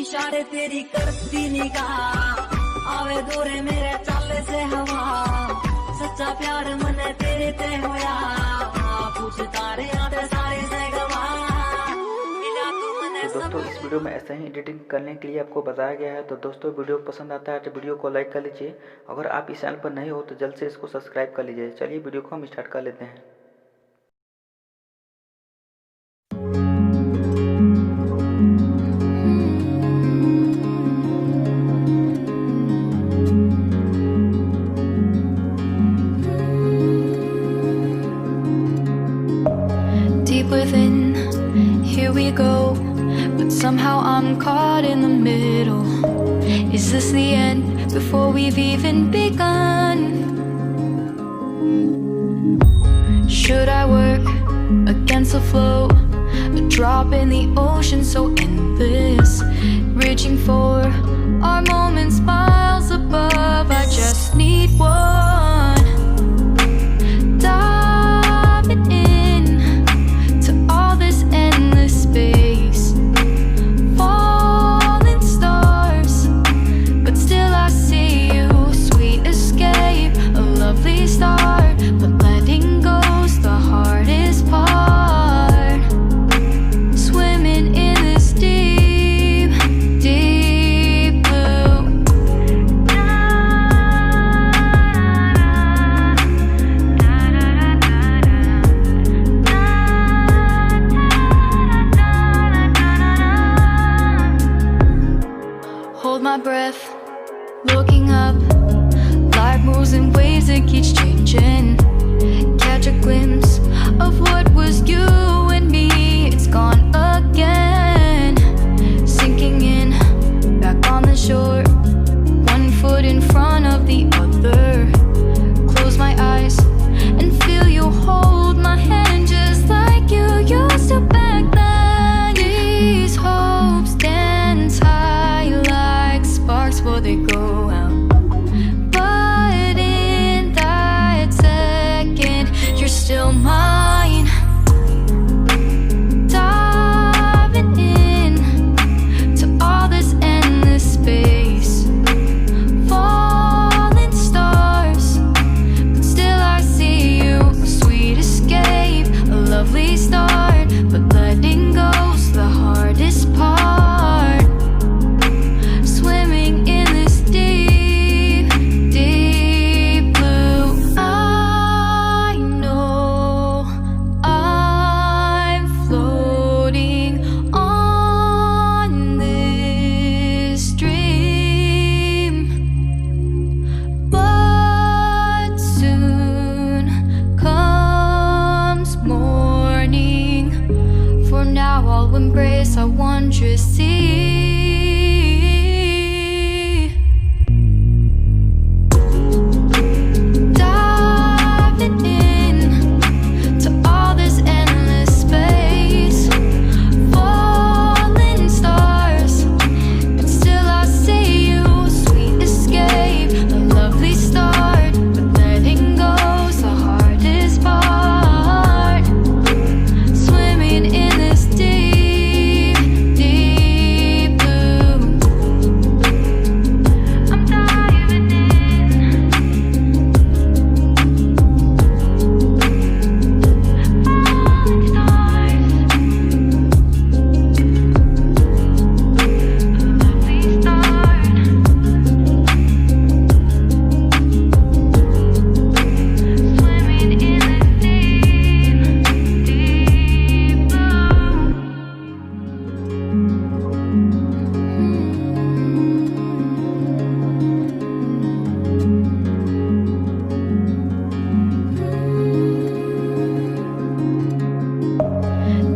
इशारे तेरी करती निगाह आवे दूरे मेरे चाले से हवा सच्चा प्यार मने तेरे ते होया पूछता रे आते सारे से गवा। दोस्तों इस वीडियो में ऐसा ही एडिटिंग करने के लिए आपको बताया गया है। तो दोस्तों वीडियो पसंद आता है तो वीडियो को लाइक कर लीजिए। अगर आप इस चैनल पर नए हो तो जल्द से इसको सब्सक्राइब कर लीजिए। चलिए वीडियो को हम स्टार्ट कर लेते हैं। Deep within, here we go, but somehow I'm caught in the middle. Is this the end before we've even begun? Should I work against the flow, a drop in the ocean so endless, reaching for our moments miles above? I just need one, diving in to all this endless space, falling stars, but still I see you. Sweet escape, a lovely start, but letting go's the hardest part. Swimming in this deep, deep blue. Hold my breath, looking up. Life moves in ways that keeps changing. Catch a glimpse of what was you and me. It's gone again. Sinking in, back on the shore. One foot in front of the other. Close my eyes and feel you hold my hand just like you used to back then. These hopes dance high like sparks before they go out. But in that second, you're still mine. Diving in to all this endless space, falling stars, but still I see you. A sweet escape, a lovely start, but letting go's the hardest part. Swimming in this deep, deep blue. I know I'm floating on this dream, but soon comes morning. For now I'll embrace our wondrous sea. Diving in to all this endless space, falling stars, but still I see you. Sweet escape, a lovely start, but letting go's the hardest part. Swimming in this deep, deep blue. I'm diving in. Falling stars, lovely start. Swimming in this deep, deep blue.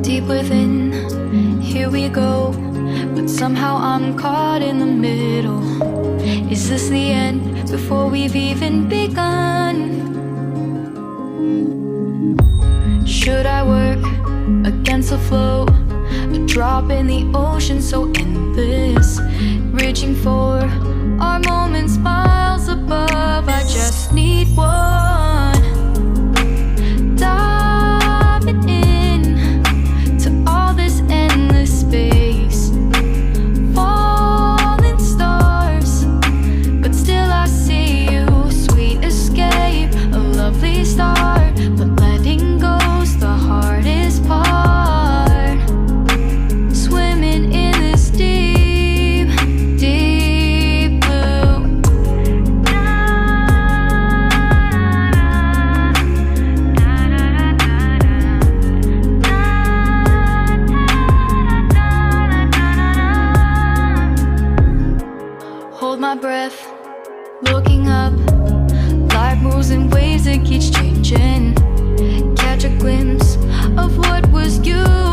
Deep within, here we go, but somehow I'm caught in the middle. Is this the end before we've even begun? Should I work against the flow, a drop in the ocean so endless, reaching for our moments miles above? I just need one, diving in to all this endless space, fall Looking up, life moves in waves that keeps changing. Catch a glimpse of what was you